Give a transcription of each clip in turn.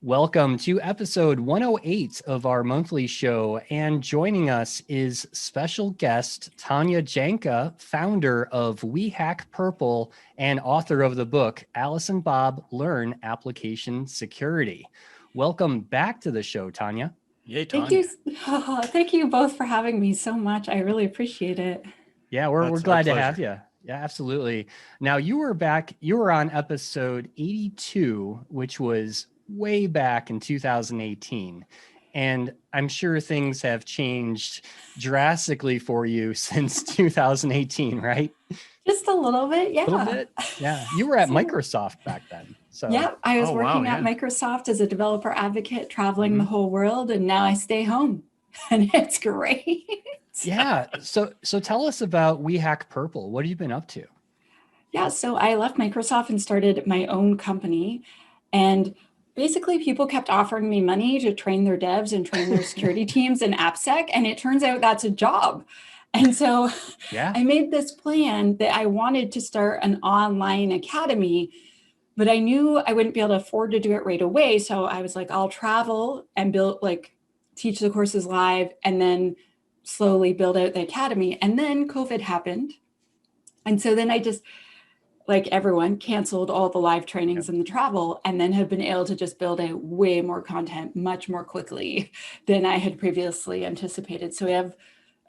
Welcome to episode 108 of our monthly show. And joining us is special guest Tanya Janca, founder of We Hack Purple and author of the book, Alice and Bob Learn Application Security. Welcome back to the show, Tanya. Yay, Tanya. Thank you both for having me so much. I really appreciate it. Yeah, we're glad to have you. Yeah, absolutely. Now you were on episode 82, which was way back in 2018. And I'm sure things have changed drastically for you since 2018, right? Just a little bit, yeah. A little bit? Yeah. You were at Microsoft back then. So yeah, I was working at Microsoft as a developer advocate, traveling the whole world, and now I stay home. And it's great. Yeah. So tell us about We Hack Purple. What have you been up to? Yeah, so I left Microsoft and started my own company. And basically, people kept offering me money to train their devs and train their security teams in AppSec. And it turns out that's a job. And so I made this plan that I wanted to start an online academy, but I knew I wouldn't be able to afford to do it right away. So I was like, I'll travel and teach the courses live and then slowly build out the academy. And then COVID happened. And so then I just, like everyone, canceled all the live trainings and the travel, and then have been able to just build out way more content much more quickly than I had previously anticipated. So we have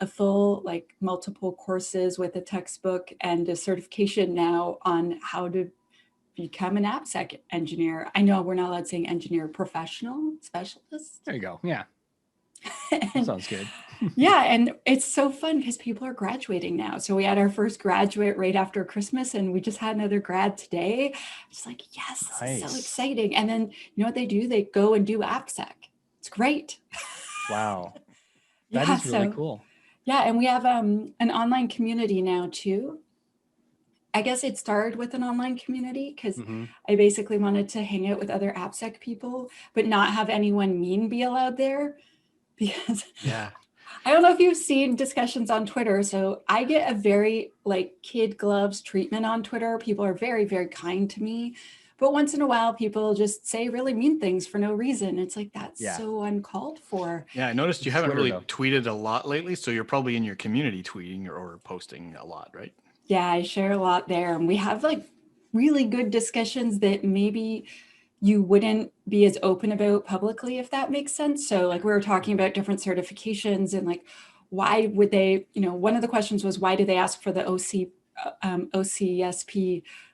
a full, multiple courses with a textbook and a certification now on how to become an AppSec engineer. I know we're not allowed to say engineer, professional, specialist. There you go. Yeah. That sounds good. Yeah, and it's so fun because people are graduating now. So we had our first graduate right after Christmas, and we just had another grad today. It's like, yes, this is so exciting. And then you know what they do? They go and do AppSec. It's great. Wow. That is really cool. Yeah, and we have an online community now too. I guess it started with an online community because I basically wanted to hang out with other AppSec people, but not have anyone mean be allowed there. Because I don't know if you've seen discussions on Twitter. So I get a very kid gloves treatment on Twitter. People are very, very kind to me. But once in a while, people just say really mean things for no reason. It's like, that's so uncalled for. Yeah, I noticed you haven't really tweeted a lot lately. So you're probably in your community tweeting or posting a lot, right? Yeah, I share a lot there. And we have really good discussions that maybe you wouldn't be as open about publicly, if that makes sense. So we were talking about different certifications and why would they, one of the questions was, why do they ask for the OCSP,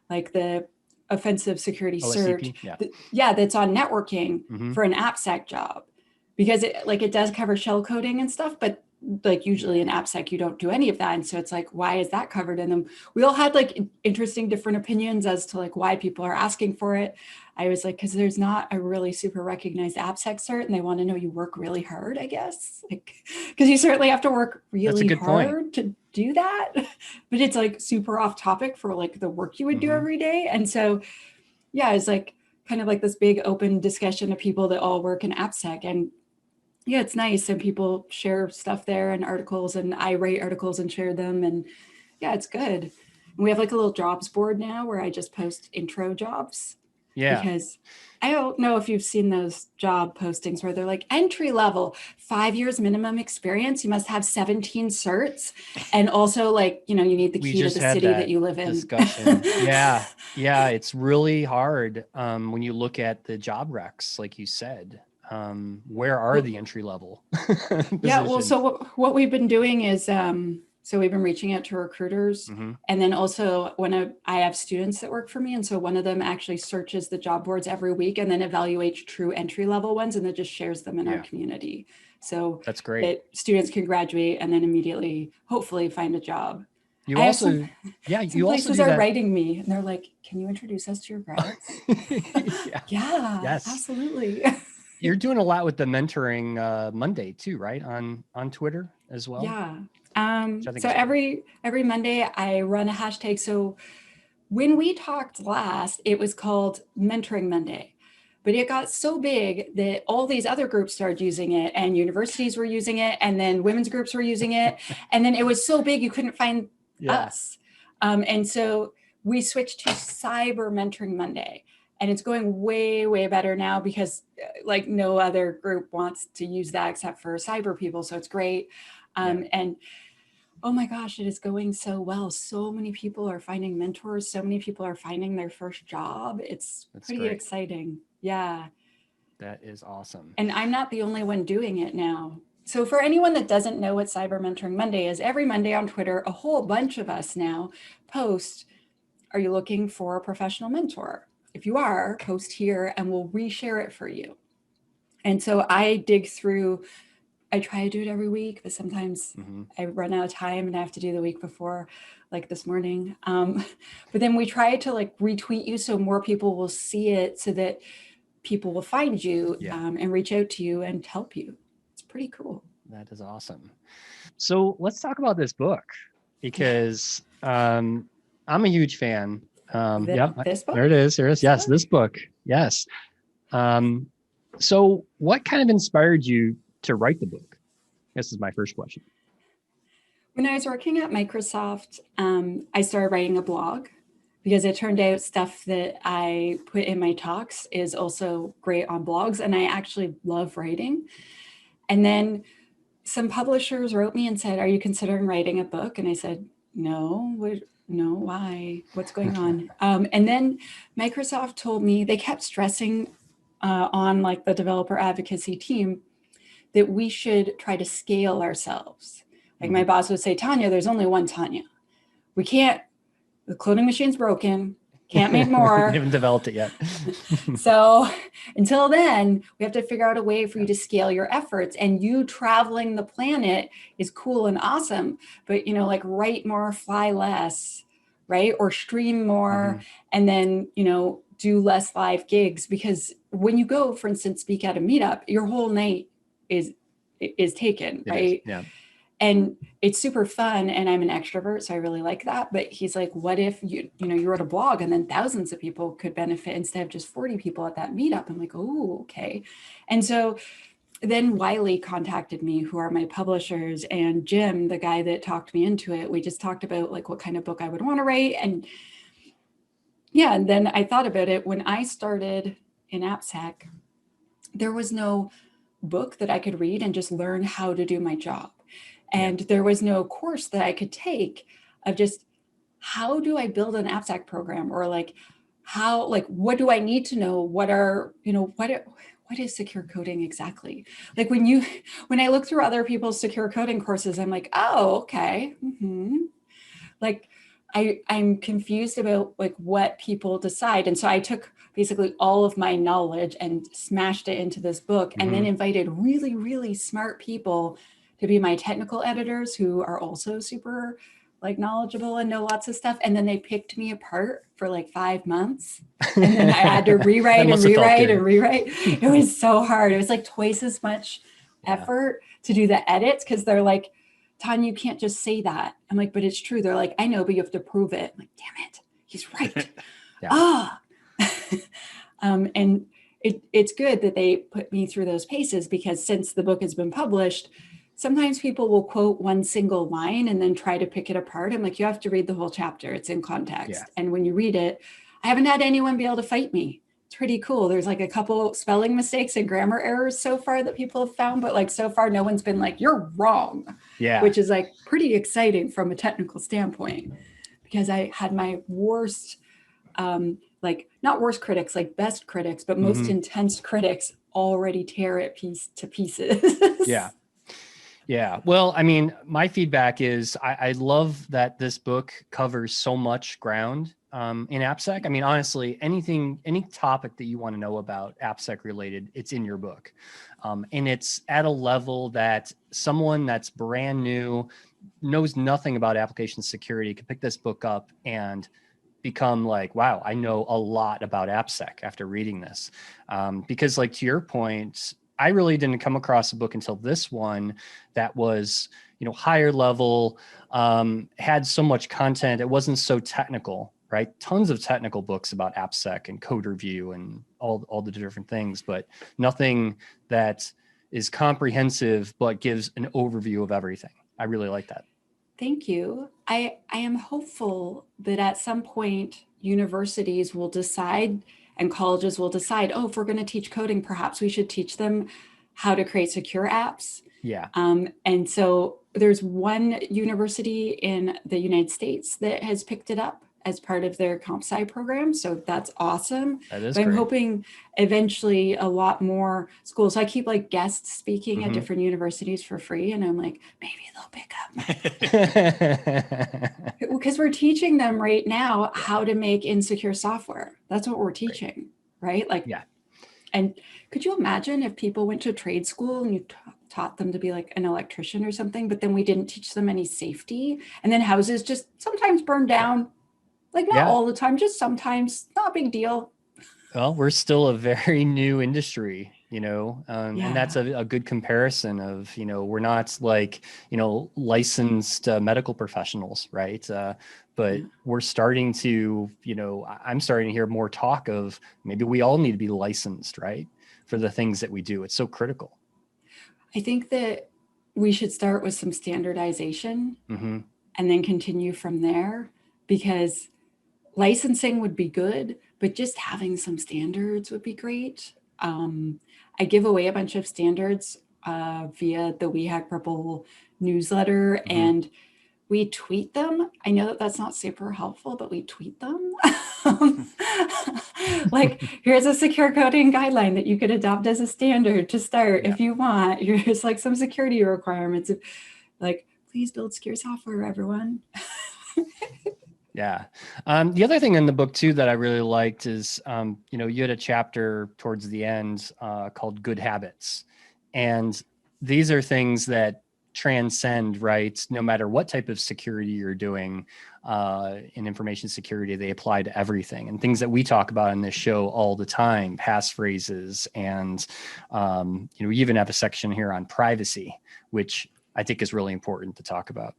the offensive security cert? That's on networking for an AppSec job, because it does cover shell coding and stuff, but usually in AppSec, you don't do any of that. And so it's why is that covered in them? We all had interesting different opinions as to why people are asking for it. I was because there's not a really super recognized AppSec cert, and they want to know you work really hard, I guess. Because you certainly have to work really hard to do that. But it's super off topic for the work you would do every day. And so, yeah, it's kind of this big open discussion of people that all work in AppSec. And yeah, it's nice. And people share stuff there and articles, and I write articles and share them. And yeah, it's good. And we have a little jobs board now where I just post intro jobs. Yeah. Because I don't know if you've seen those job postings where they're entry level, 5 years minimum experience. You must have 17 certs. And also you need the key to the city that you live in. Discussion. Yeah. It's really hard when you look at the job recs, like you said. Where are the entry level? Yeah, well, so what we've been doing is, so we've been reaching out to recruiters, and then also when I have students that work for me, and so one of them actually searches the job boards every week and then evaluates true entry level ones and then just shares them in our community. So that's great. That students can graduate and then immediately, hopefully, find a job. You also places are writing me and they're like, "Can you introduce us to your grads?" Yes, absolutely. You're doing a lot with the mentoring Monday too, right? On Twitter as well. Yeah. So every Monday I run a hashtag. So when we talked last, it was called Mentoring Monday, but it got so big that all these other groups started using it, and universities were using it, and then women's groups were using it. And then it was so big, you couldn't find us. And so we switched to Cyber Mentoring Monday. And it's going way, way better now because like no other group wants to use that except for cyber people. So it's great. And oh my gosh, it is going so well. So many people are finding mentors. So many people are finding their first job. That's pretty great. Exciting. Yeah. That is awesome. And I'm not the only one doing it now. So for anyone that doesn't know what Cyber Mentoring Monday is, every Monday on Twitter, a whole bunch of us now post, are you looking for a professional mentor? If you are, post here and we'll reshare it for you. And so I dig through, I try to do it every week, but sometimes I run out of time and I have to do the week before, like this morning. But then we try to like retweet you so more people will see it so that people will find you and reach out to you and help you. It's pretty cool. That is awesome. So let's talk about this book because I'm a huge fan. This book? There it is. Yes, this book. Yes. So what kind of inspired you to write the book? This is my first question. When I was working at Microsoft, I started writing a blog because it turned out stuff that I put in my talks is also great on blogs. And I actually love writing. And then some publishers wrote me and said, are you considering writing a book? And I said, no, why? What's going on? And then Microsoft told me, they kept stressing on like the developer advocacy team that we should try to scale ourselves. Like my boss would say, Tanya, there's only one Tanya. We can't, the cloning machine's broken, can't make more. We haven't developed it yet. So until then, we have to figure out a way for you to scale your efforts. And you traveling the planet is cool and awesome, but you know, like write more, fly less, right? Or stream more, and then, you know, do less live gigs. Because when you go, for instance, speak at a meetup, your whole night is taken, right? Yeah. And it's super fun. And I'm an extrovert, so I really like that. But he's like, what if you wrote a blog and then thousands of people could benefit instead of just 40 people at that meetup? I'm like, oh, okay. And so then Wiley contacted me, who are my publishers, and Jim, the guy that talked me into it. We just talked about like what kind of book I would want to write. And yeah, and then I thought about it. When I started in AppSec, there was no book that I could read and just learn how to do my job. And there was no course that I could take of just how do I build an AppSec program, or like how, like, what do I need to know? What are, you know, what is secure coding exactly? Like when I look through other people's secure coding courses, I'm like, oh, okay. Like I'm confused about like what people decide. And so I took basically all of my knowledge and smashed it into this book, and then invited really, really smart people to be my technical editors who are also super like knowledgeable and know lots of stuff. And then they picked me apart for like 5 months. And then I had to rewrite and rewrite and rewrite. It was so hard. It was like twice as much effort to do the edits, because they're like, Tanya, you can't just say that. I'm like, but it's true. They're like, I know, but you have to prove it. I'm like, damn it, he's right. And it's good that they put me through those paces, because since the book has been published, sometimes people will quote one single line and then try to pick it apart. I'm like, you have to read the whole chapter. It's in context. And when you read it, I haven't had anyone be able to fight me. It's pretty cool. There's like a couple spelling mistakes and grammar errors so far that people have found, but like so far, no one's been like, you're wrong. Which is like pretty exciting from a technical standpoint, because I had my worst, like not worst critics, like best critics, but most intense critics already tear it to pieces. Yeah. Well, I mean, my feedback is I love that this book covers so much ground in AppSec. I mean, honestly, any topic that you want to know about AppSec related, it's in your book. And it's at a level that someone that's brand new, knows nothing about application security, could pick this book up and become like, wow, I know a lot about AppSec after reading this. Because like to your point, I really didn't come across a book until this one that was, you know, higher level, had so much content. It wasn't so technical, right? Tons of technical books about AppSec and code review and all the different things, but nothing that is comprehensive, but gives an overview of everything. I really like that. Thank you. I am hopeful that at some point universities will decide, And colleges will decide, oh, if we're going to teach coding, perhaps we should teach them how to create secure apps. Yeah. And so there's one university in the United States that has picked it up as part of their comp sci program. So that's awesome. That is But I'm great. hoping eventually a lot more schools. So I keep like guest speaking at Mhm. different universities for free. And I'm like, maybe they'll pick up because we're teaching them right now how to make insecure software. That's what we're teaching, right? Like, Yeah. And could you imagine if people went to trade school and you taught them to be like an electrician or something, but then we didn't teach them any safety, and then houses just sometimes burn down, like not all the time, just sometimes, not a big deal. Well, we're still a very new industry, you know, and that's a good comparison of, you know, we're not like, you know, licensed medical professionals, right? But we're starting to, you know, I'm starting to hear more talk of maybe we all need to be licensed, right? For the things that we do. It's so critical. I think that we should start with some standardization Mm-hmm. and then continue from there, because licensing would be good, but just having some standards would be great. I give away a bunch of standards via the We Hack Purple newsletter, and we tweet them. I know that that's not super helpful, but we tweet them. Like, here's a secure coding guideline that you could adopt as a standard to start if you want. Here's like some security requirements. Like, please build secure software, everyone. Yeah. The other thing in the book too that I really liked is, you know, you had a chapter towards the end called Good Habits. And these are things that transcend, right? No matter what type of security you're doing in information security, they apply to everything, and things that we talk about in this show all the time, passphrases. And, you know, we even have a section here on privacy, which I think is really important to talk about.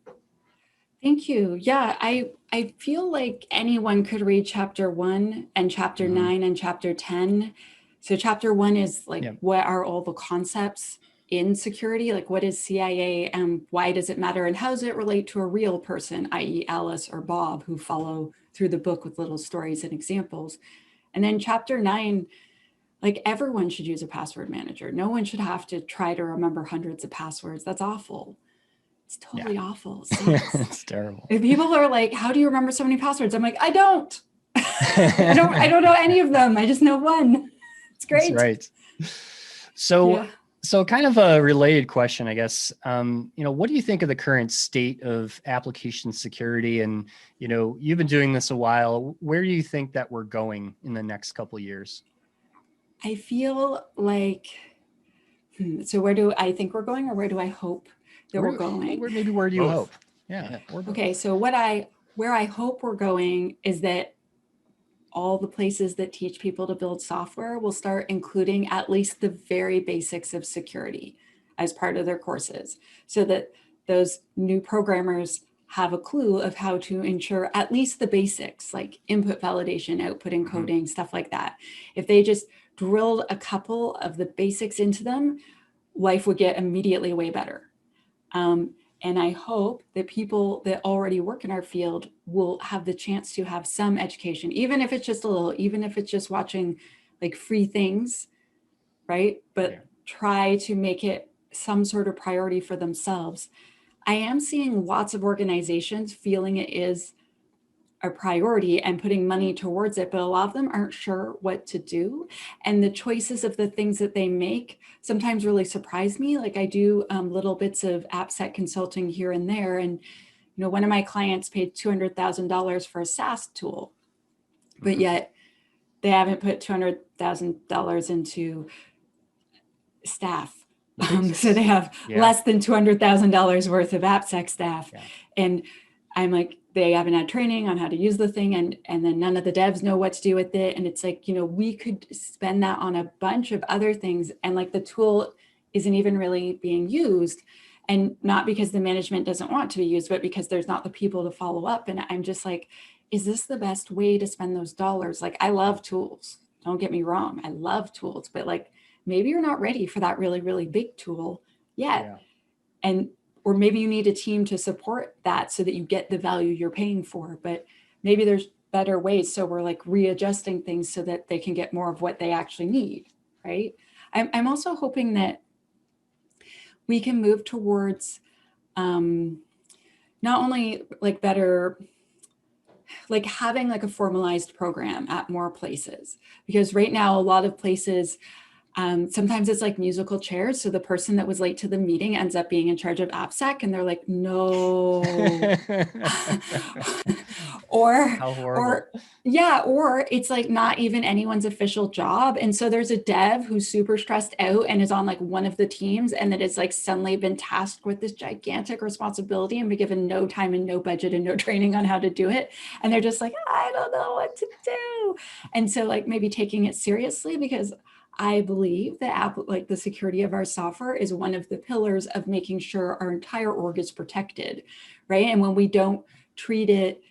Thank you. Yeah, I feel like anyone could read chapter 1 and chapter 9 and chapter 10. So chapter 1 is like, what are all the concepts in security? Like, what is CIA and why does it matter? And how does it relate to a real person, i.e. Alice or Bob, who follow through the book with little stories and examples. And then chapter 9, like, everyone should use a password manager. No one should have to try to remember hundreds of passwords. That's awful. It's totally awful. It's terrible. If people are like, how do you remember so many passwords? I'm like, I don't. I don't know any of them. I just know one. It's great. That's right. So kind of a related question, I guess. You know, what do you think of the current state of application security? And, you know, you've been doing this a while. Where do you think that we're going in the next couple of years? I feel like, so where do I think we're going, or where do I hope that we're going? Maybe where do you hope? Yeah. Okay. So where I hope we're going is that all the places that teach people to build software will start including at least the very basics of security as part of their courses, so that those new programmers have a clue of how to ensure at least the basics, like input validation, output encoding, stuff like that. If they just drilled a couple of the basics into them, life would get immediately way better. And I hope that people that already work in our field will have the chance to have some education, even if it's just a little, even if it's just watching like free things, right? But try to make it some sort of priority for themselves. I am seeing lots of organizations feeling it is a priority and putting money towards it, but a lot of them aren't sure what to do. And the choices of the things that they make sometimes really surprise me. Like, I do little bits of AppSec consulting here and there. And, you know, one of my clients paid $200,000 for a SaaS tool, but yet they haven't put $200,000 into staff. So they have less than $200,000 worth of AppSec staff. And I'm like, they haven't had training on how to use the thing, and then none of the devs know what to do with it. And it's like, you know, we could spend that on a bunch of other things, and like the tool isn't even really being used, and not because the management doesn't want to be used, but because there's not the people to follow up. And I'm just like, is this the best way to spend those dollars? Like, I love tools, don't get me wrong, I love tools, but like, maybe you're not ready for that really, really big tool yet. And or maybe you need a team to support that so that you get the value you're paying for. But maybe there's better ways. So we're like readjusting things so that they can get more of what they actually need, right? I'm also hoping that we can move towards not only like better, like having like a formalized program at more places, because right now a lot of places, sometimes it's like musical chairs. So the person that was late to the meeting ends up being in charge of AppSec, and they're like, no. How horrible. or it's like not even anyone's official job. And so there's a dev who's super stressed out and is on like one of the teams, and that is like suddenly been tasked with this gigantic responsibility and be given no time and no budget and no training on how to do it. And they're just like, I don't know what to do. And so like maybe taking it seriously, because I believe that like the security of our software is one of the pillars of making sure our entire org is protected, right? And when we don't treat it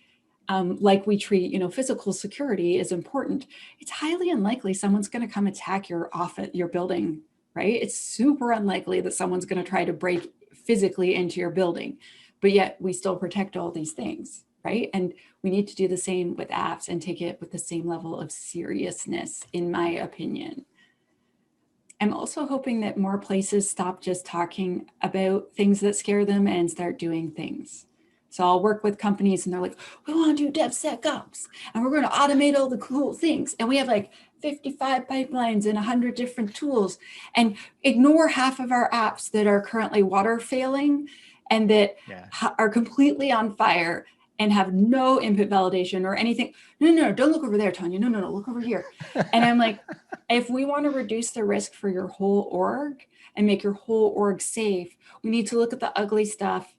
like we treat, physical security is important, it's highly unlikely someone's going to come attack your office, your building, right? It's super unlikely that someone's going to try to break physically into your building, but yet we still protect all these things, right? And we need to do the same with apps and take it with the same level of seriousness, in my opinion. I'm also hoping that more places stop just talking about things that scare them and start doing things. So I'll work with companies and they're like, we want to do DevSecOps and we're going to automate all the cool things. And we have like 55 pipelines and 100 different tools, and ignore half of our apps that are currently water failing and that are completely on fire and have no input validation or anything. No, don't look over there, Tanya. No, look over here. And I'm like, if we want to reduce the risk for your whole org and make your whole org safe, we need to look at the ugly stuff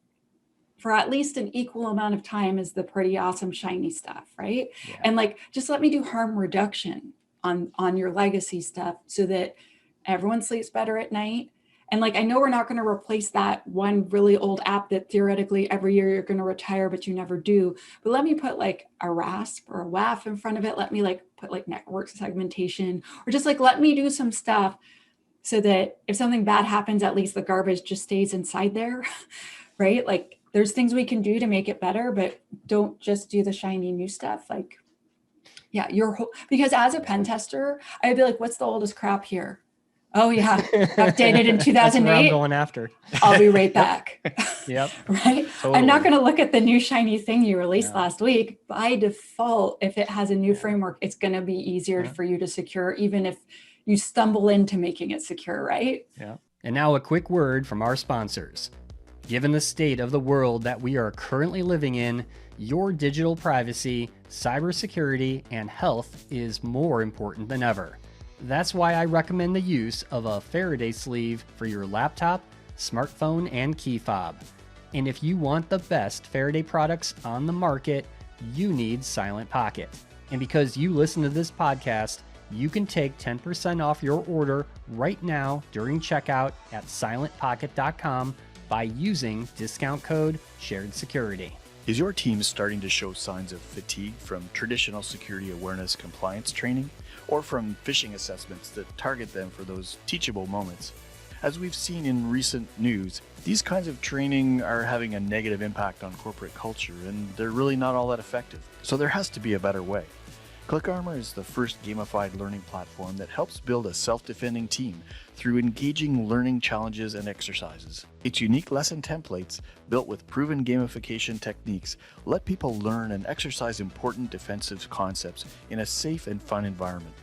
for at least an equal amount of time as the pretty awesome shiny stuff, right? Yeah. And like, just let me do harm reduction on your legacy stuff so that everyone sleeps better at night. And like, I know we're not going to replace that one really old app that theoretically every year you're going to retire, but you never do. But let me put like a RASP or a WAF in front of it. Let me like put like network segmentation, or just like, let me do some stuff so that if something bad happens, at least the garbage just stays inside there, right? Like there's things we can do to make it better, but don't just do the shiny new stuff. Like, yeah, because as a pen tester, I'd be like, what's the oldest crap here? Oh yeah, updated in 2008. That's where I'm going after. I'll be right back. Yep. Right? Totally. I'm not going to look at the new shiny thing you released last week. By default, if it has a new framework, it's going to be easier for you to secure, even if you stumble into making it secure, right? Yeah. And now a quick word from our sponsors. Given the state of the world that we are currently living in, your digital privacy, cybersecurity, and health is more important than ever. That's why I recommend the use of a Faraday sleeve for your laptop, smartphone, and key fob. And if you want the best Faraday products on the market, you need Silent Pocket. And because you listen to this podcast, you can take 10% off your order right now during checkout at silentpocket.com by using discount code SharedSecurity. Is your team starting to show signs of fatigue from traditional security awareness compliance training, or from phishing assessments that target them for those teachable moments? As we've seen in recent news, these kinds of training are having a negative impact on corporate culture, and they're really not all that effective. So there has to be a better way. ClickArmor is the first gamified learning platform that helps build a self-defending team through engaging learning challenges and exercises. Its unique lesson templates, built with proven gamification techniques, let people learn and exercise important defensive concepts in a safe and fun environment.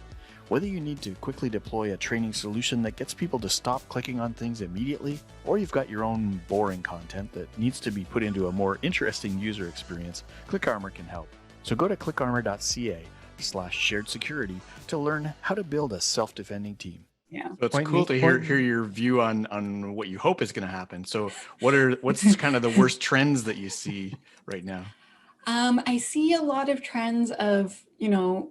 Whether you need to quickly deploy a training solution that gets people to stop clicking on things immediately, or you've got your own boring content that needs to be put into a more interesting user experience, ClickArmor can help. So go to clickarmor.ca/sharedsecurity to learn how to build a self-defending team. Yeah. So it's cool to hear your view on what you hope is going to happen. So what's kind of the worst trends that you see right now? I see a lot of trends of,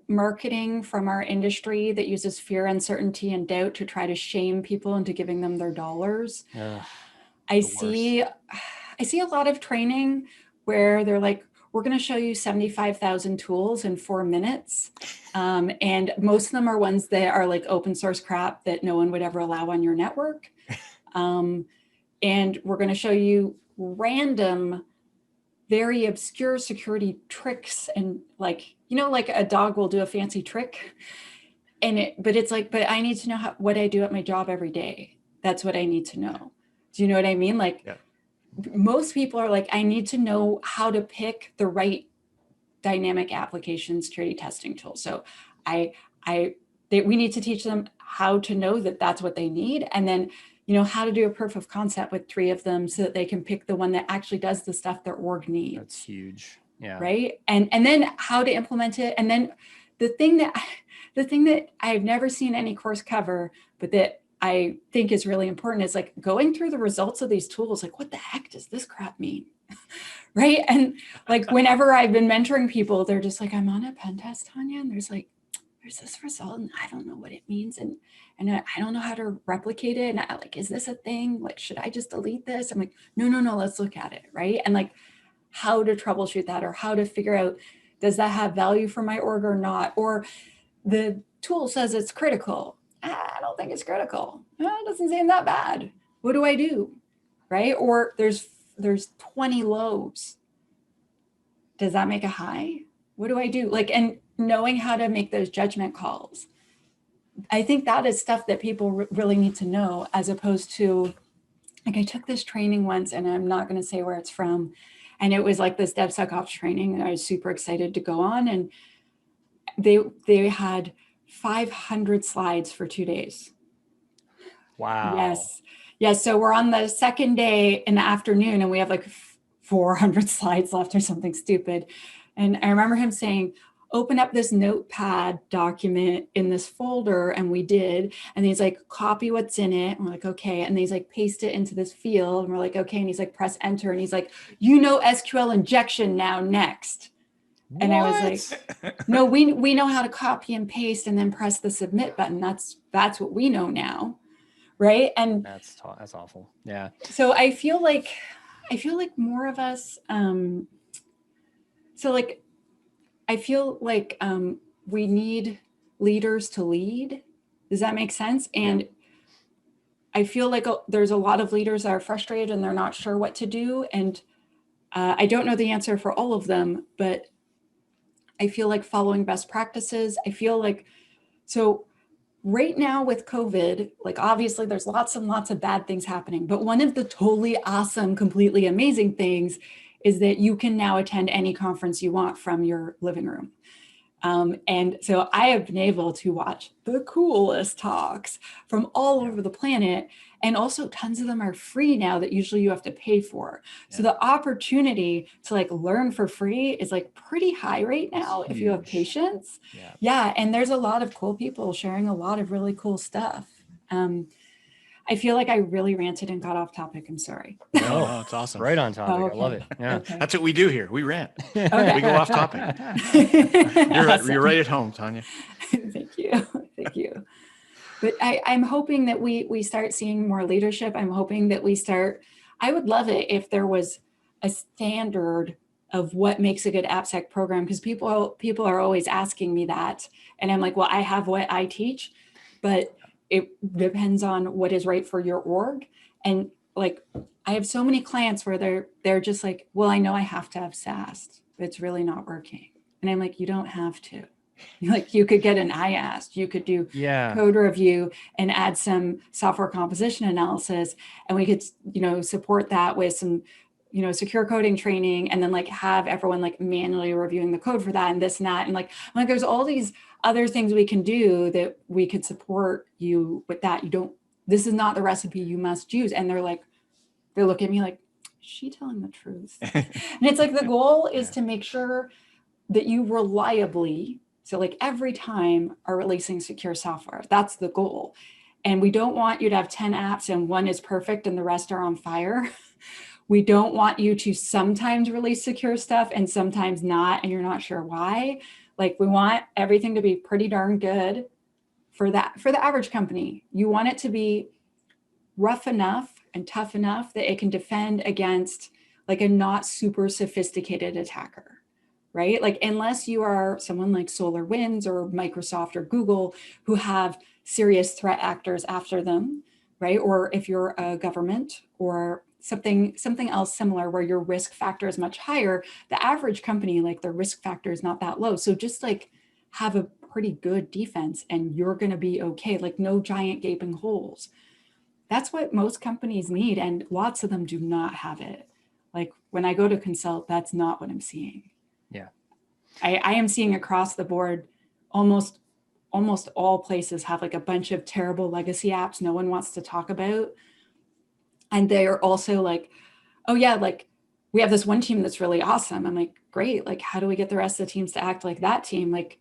marketing from our industry that uses fear, uncertainty, and doubt to try to shame people into giving them their dollars. I see a lot of training where they're like, we're going to show you 75,000 tools in 4 minutes. And most of them are ones that are like open source crap that no one would ever allow on your network. And we're going to show you random very obscure security tricks, and like, like a dog will do a fancy trick, but it's like, but I need to know what I do at my job every day. That's what I need to know. Do you know what I mean? Like, Yeah. most people are like, I need to know how to pick the right dynamic application security testing tool. So we need to teach them how to know that that's what they need. And then, how to do a proof of concept with 3 of them so that they can pick the one that actually does the stuff their org needs. That's huge. Yeah. Right. And then how to implement it. And then the thing that I've never seen any course cover, but that I think is really important, is like going through the results of these tools. Like, what the heck does this crap mean? Right. And like, whenever I've been mentoring people, they're just like, I'm on a pen test, Tanya, and there's this result and I don't know what it means. And I don't know how to replicate it. And I like, is this a thing? Like, should I just delete this? I'm like, no, let's look at it. Right. And like, how to troubleshoot that, or how to figure out, does that have value for my org or not? Or the tool says it's critical. I don't think it's critical. It doesn't seem that bad. What do I do? Right. Or there's 20 lows. Does that make a high? What do I do? Like, and knowing how to make those judgment calls. I think that is stuff that people really need to know, as opposed to, like, I took this training once, and I'm not going to say where it's from. And it was like this DevSecOps training that I was super excited to go on. And they had 500 slides for 2 days. Wow. Yes. Yes. So we're on the second day in the afternoon, and we have like 400 slides left or something stupid. And I remember him saying, open up this notepad document in this folder. And we did. And he's like, copy what's in it. And we're like, okay. And he's like, paste it into this field. And we're like, okay. And he's like, press enter. And he's like, SQL injection now next. And I was like, no, we know how to copy and paste and then press the submit button. That's what we know now. Right. And that's awful. Yeah. So I feel like more of us, I feel like we need leaders to lead. Does that make sense? And I feel like there's a lot of leaders that are frustrated and they're not sure what to do. And I don't know the answer for all of them, but I feel like following best practices. I feel like, so right now with COVID, like obviously there's lots and lots of bad things happening, but one of the totally awesome, completely amazing things is that you can now attend any conference you want from your living room. And so I have been able to watch the coolest talks from all over the planet. And also tons of them are free now that usually you have to pay for. So the opportunity to like learn for free is like pretty high right now if you have patience. Yeah. And there's a lot of cool people sharing a lot of really cool stuff. I feel like I really ranted and got off topic. I'm sorry. No, it's awesome. Right on topic. Oh, okay. I love it. Yeah. Okay. That's what we do here. We rant. Okay. We go off topic. You're right at home, Tanya. Thank you. But I'm hoping that we start seeing more leadership. I'm hoping that I would love it if there was a standard of what makes a good AppSec program, because people are always asking me that. And I'm like, well, I have what I teach, but it depends on what is right for your org. And like, I have so many clients where they're just like, well, I know I have to have SAST, but it's really not working. And I'm like, you don't have to. Like, you could get an IAST, you could do code review and add some software composition analysis. And we could, support that with some, secure coding training, and then like have everyone like manually reviewing the code for that and this and that. And like there's all these other things we can do that we could support you with that. This is not the recipe you must use. And they look at me like, is she telling the truth? And it's like, the goal is to make sure that you reliably, so like every time, are releasing secure software. That's the goal. And we don't want you to have 10 apps and one is perfect and the rest are on fire. We don't want you to sometimes release secure stuff and sometimes not, and you're not sure why. Like, we want everything to be pretty darn good for the average company. You want it to be rough enough and tough enough that it can defend against like a not super sophisticated attacker, right? Like, unless you are someone like SolarWinds or Microsoft or Google who have serious threat actors after them, right? Or if you're a government or something else similar where your risk factor is much higher, the average company, like their risk factor is not that low. So just like have a pretty good defense and you're going to be okay. Like no giant gaping holes. That's what most companies need. And lots of them do not have it. Like when I go to consult, that's not what I'm seeing. Yeah. I am seeing across the board, almost all places have like a bunch of terrible legacy apps no one wants to talk about. And they're also like, oh yeah, like we have this one team that's really awesome. I'm like, great. Like, how do we get the rest of the teams to act like that team? Like,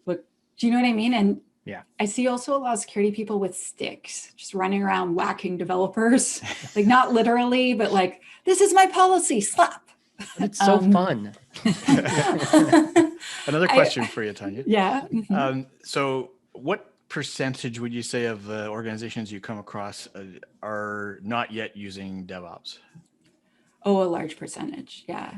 look, do you know what I mean? And yeah, I see also a lot of security people with sticks just running around whacking developers, like not literally, but like, this is my policy, slap. But it's so fun. Another question for you, Tanya. Yeah. Mm-hmm. So what percentage would you say of the organizations you come across are not yet using DevOps? Oh, a large percentage. Yeah.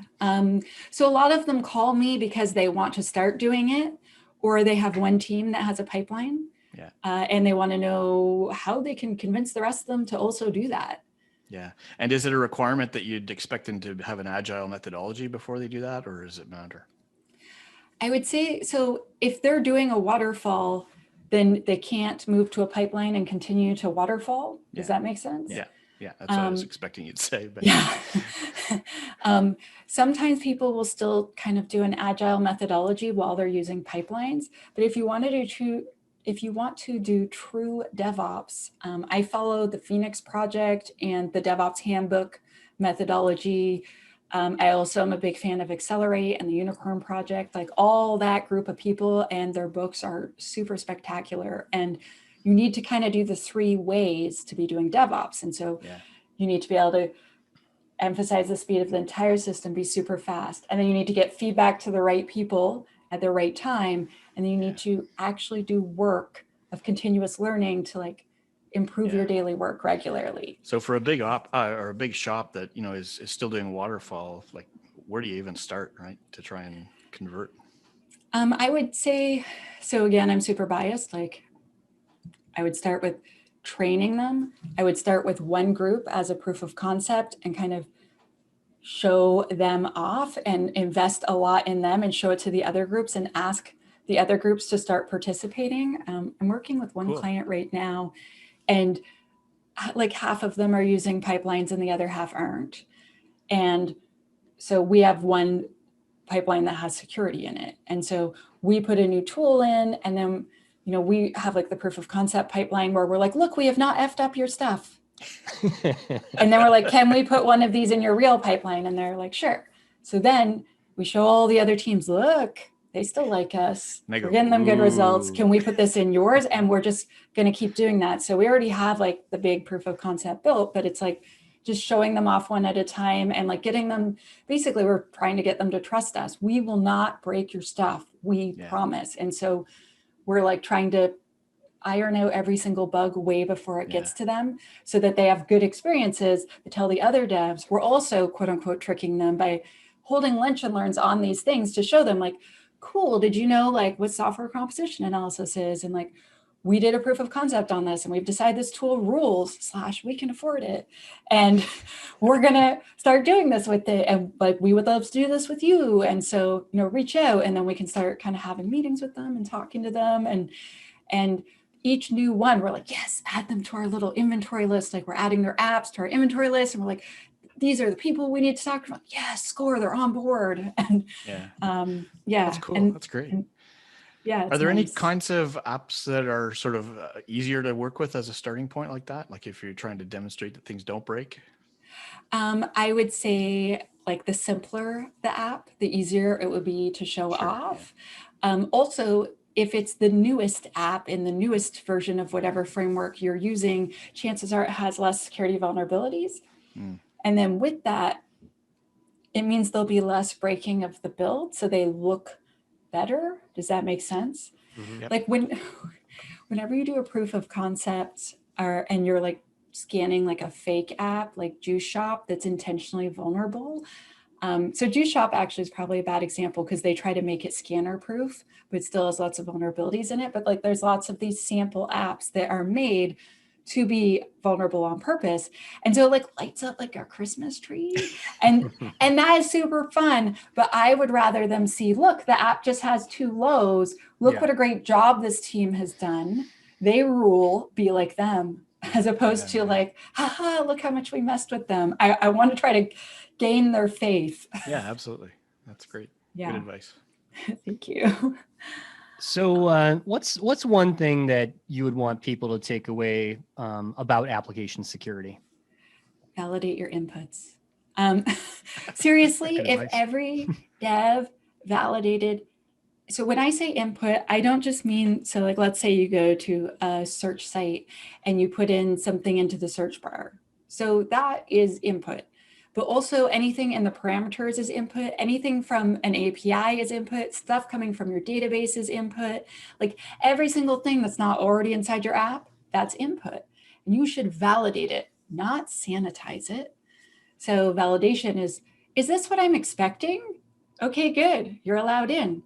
So a lot of them call me because they want to start doing it, or they have one team that has a pipeline. Yeah. And they want to know how they can convince the rest of them to also do that. Yeah. And is it a requirement that you'd expect them to have an agile methodology before they do that, or does it matter? I would say, so if they're doing a waterfall, then they can't move to a pipeline and continue to waterfall. Does that make sense? Yeah. Yeah. That's what I was expecting you to say. But yeah. Sometimes people will still kind of do an agile methodology while they're using pipelines. But if you want to do true DevOps, I follow the Phoenix Project and the DevOps Handbook methodology. I also am a big fan of Accelerate and the Unicorn Project, like all that group of people, and their books are super spectacular. And you need to kind of do the 3 ways to be doing DevOps. And so you need to be able to emphasize the speed of the entire system, be super fast. And then you need to get feedback to the right people at the right time. And then you need to actually do work of continuous learning to like improve your daily work regularly. So for a big or a big shop that, is still doing waterfall, like where do you even start, right? To try and convert? I would say, so again, I'm super biased. Like I would start with training them. I would start with one group as a proof of concept and kind of show them off and invest a lot in them and show it to the other groups and ask the other groups to start participating. I'm working with one client right now, and like half of them are using pipelines and the other half aren't. And so we have one pipeline that has security in it. And so we put a new tool in, and then we have like the proof of concept pipeline where we're like, look, we have not effed up your stuff. And then we're like, can we put one of these in your real pipeline? And they're like, sure. So then we show all the other teams, look, they still like us. We're getting them good results. Can we put this in yours? And we're just going to keep doing that. So we already have like the big proof of concept built, but it's like just showing them off one at a time and like getting them, basically we're trying to get them to trust us. We will not break your stuff. We promise. And so we're like trying to iron out every single bug way before it gets to them so that they have good experiences to tell the other devs. We're also quote unquote tricking them by holding lunch and learns on these things to show them like, cool, did you know like what software composition analysis is? And like, we did a proof of concept on this and we've decided this tool rules / we can afford it. And we're going to start doing this with it. And like, we would love to do this with you. And so, reach out, and then we can start kind of having meetings with them and talking to them. And each new one, we're like, yes, add them to our little inventory list. Like we're adding their apps to our inventory list. And we're like, these are the people we need to talk about. Yes, score, they're on board. And that's cool. That's great. Are there any kinds of apps that are sort of easier to work with as a starting point like that? Like if you're trying to demonstrate that things don't break? I would say like the simpler the app, the easier it would be to show off. Also, if it's the newest app in the newest version of whatever framework you're using, chances are it has less security vulnerabilities. And then with that, it means there'll be less breaking of the build, so they look better. Does that make sense? Like whenever you do a proof of concept and you're like scanning like a fake app like Juice Shop that's intentionally vulnerable. So Juice Shop actually is probably a bad example because they try to make it scanner proof, but it still has lots of vulnerabilities in it. But like there's lots of these sample apps that are made to be vulnerable on purpose. And so it like lights up like a Christmas tree. And that is super fun. But I would rather them see, look, the app just has 2 lows. Look what a great job this team has done. They rule, be like them, as opposed to like, haha, look how much we messed with them. I want to try to gain their faith. Yeah, absolutely. That's great. Yeah. Good advice. Thank you. So what's one thing that you would want people to take away about application security? Validate your inputs. Seriously, if every dev validated, so when I say input, I don't just mean, so like, let's say you go to a search site and you put in something into the search bar. So that is input. But also anything in the parameters is input, anything from an API is input, stuff coming from your database is input, like every single thing that's not already inside your app, that's input. And you should validate it, not sanitize it. So validation is this what I'm expecting? Okay, good, you're allowed in.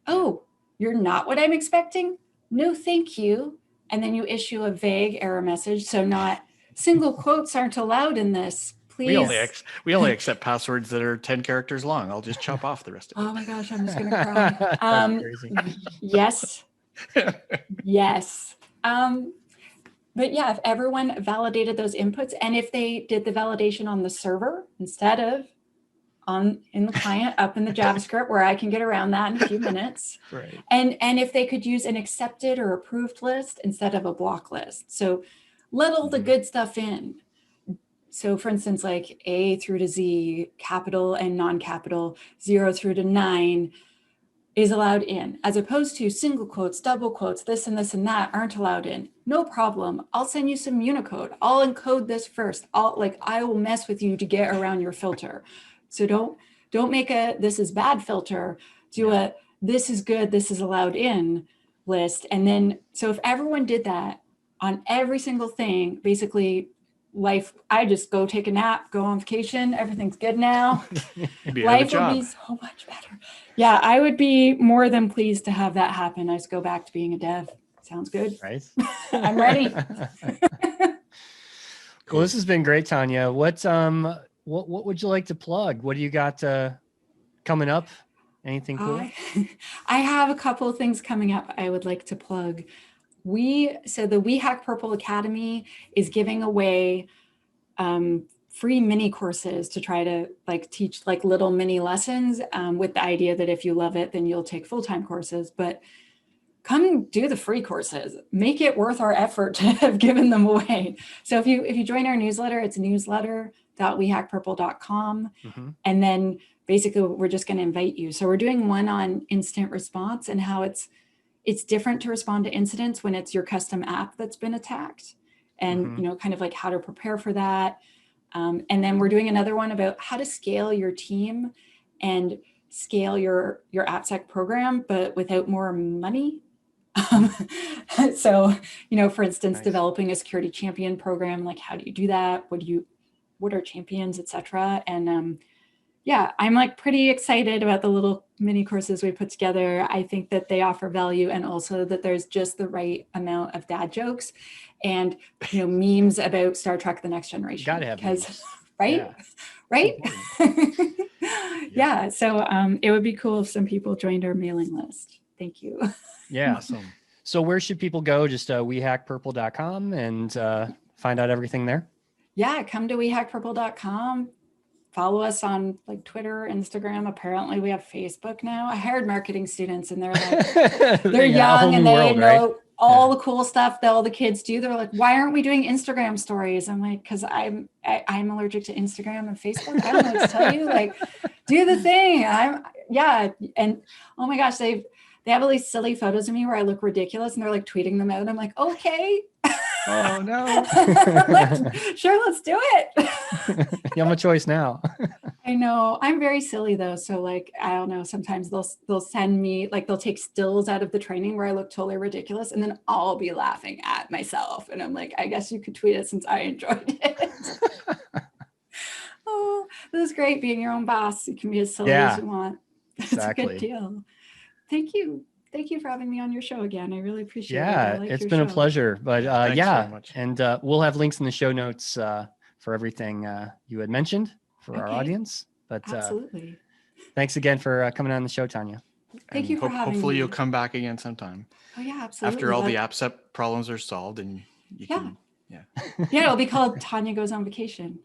Oh, you're not what I'm expecting? No, thank you. And then you issue a vague error message. So not single quotes aren't allowed in this. Please. We only accept passwords that are 10 characters long. I'll just chop off the rest of it. Oh my gosh, I'm just gonna cry. Yes. Yes. But yeah, if everyone validated those inputs, and if they did the validation on the server instead of in the client up in the JavaScript, where I can get around that in a few minutes. Right. And if they could use an accepted or approved list instead of a block list. So let all the good stuff in. So for instance, like A through to Z, capital and non-capital, 0 through to 9 is allowed in, as opposed to single quotes, double quotes, this and that aren't allowed in. No problem. I'll send you some Unicode. I'll encode this first. I will mess with you to get around your filter. So don't make a this is bad filter. Do a this is good, this is allowed in list. And then, so if everyone did that on every single thing, basically life, I just go take a nap, go on vacation, everything's good now. Life would be so much better. Yeah, I would be more than pleased to have that happen. I just go back to being a dev. Sounds good. Right. I'm ready. Well, this has been great, Tanya. What would you like to plug? What do you got coming up? Anything cool? I have a couple of things coming up I would like to plug. So the We Hack Purple Academy is giving away free mini courses to try to teach little mini lessons with the idea that if you love it, then you'll take full-time courses. But come do the free courses. Make it worth our effort to have given them away. So if you join our newsletter, it's newsletter.wehackpurple.com. Mm-hmm. And then basically we're just going to invite you. So we're doing one on instant response and how it's different to respond to incidents when it's your custom app that's been attacked, and kind of how to prepare for that. And then we're doing another one about how to scale your team and scale your AppSec program, but without more money. So, for instance, developing a security champion program, how do you do that? What are champions, etc. And I'm pretty excited about the little mini courses we put together. I think that they offer value, and also that there's just the right amount of dad jokes and memes about Star Trek: The Next Generation. Gotta have memes. Right? Yeah. So it would be cool if some people joined our mailing list. Thank you. Yeah. Awesome. So where should people go? Just wehackpurple.com and find out everything there? Yeah, come to wehackpurple.com. Follow us on Twitter, Instagram. Apparently we have Facebook now. I hired marketing students and they're they're young and they know all the cool stuff that all the kids do. They're like, why aren't we doing Instagram stories? I'm like, because I'm allergic to Instagram and Facebook. I don't know what to tell you. Do the thing. And oh my gosh, they have all these silly photos of me where I look ridiculous and they're tweeting them out. And I'm like, okay. Oh no. Sure, let's do it. You have a choice now. I know. I'm very silly though. So I don't know, sometimes they'll send me, they'll take stills out of the training where I look totally ridiculous, and then I'll be laughing at myself. And I'm like, I guess you could tweet it since I enjoyed it. Oh, this is great being your own boss. You can be as silly as you want. It's a good deal. Thank you. Thank you for having me on your show again. I really appreciate it. I Yeah, like it's your been a show. pleasure. But Thanks very much. and we'll have links in the show notes for everything you had mentioned for our Okay. audience. But Absolutely. thanks again for coming on the show, Tanya. Thank you for having hopefully me. you'll come back again sometime. Oh yeah, absolutely. After all the AppSec problems are solved, and you Yeah. can, yeah. Yeah, it'll be called Tanya Goes on Vacation.